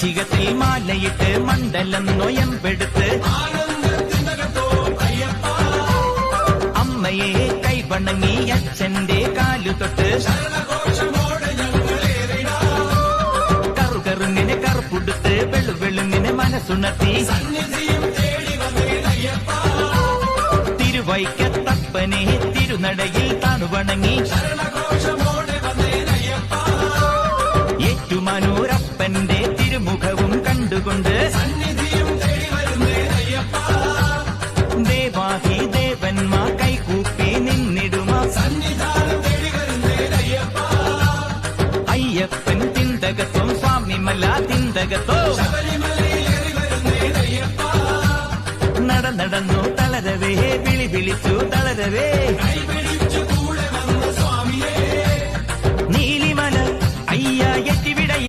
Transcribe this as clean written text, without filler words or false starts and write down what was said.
വൃശ്ചികത്തിൽ മാലയിട്ട് മണ്ഡലം നൊയമ്പെടുത്ത് അമ്മയെ കൈവണങ്ങി അച്ഛന്റെ കാലുതൊട്ട് കറുകറുങ്ങിനെ കറുപ്പുടുത്ത് വെളുവെളുങ്ങിനെ മനസ്സുണർത്തി തിരുവൈക്കത്തപ്പനെ തിരുനടയിൽ താണുവണങ്ങി ഏറ്റുമാനൂരപ്പന്റെ തിരുമുഖവും കണ്ടുകൊണ്ട് ദേവാഹി ദേവന്മാർ കൈകൂപ്പി നിന്നിടുമാ അയ്യപ്പൻ തിന്തകത്വം സ്വാമിമല തിന്തകത്തോ നടന്നു തളരവേ വിളി വിളിച്ചു തളരവേ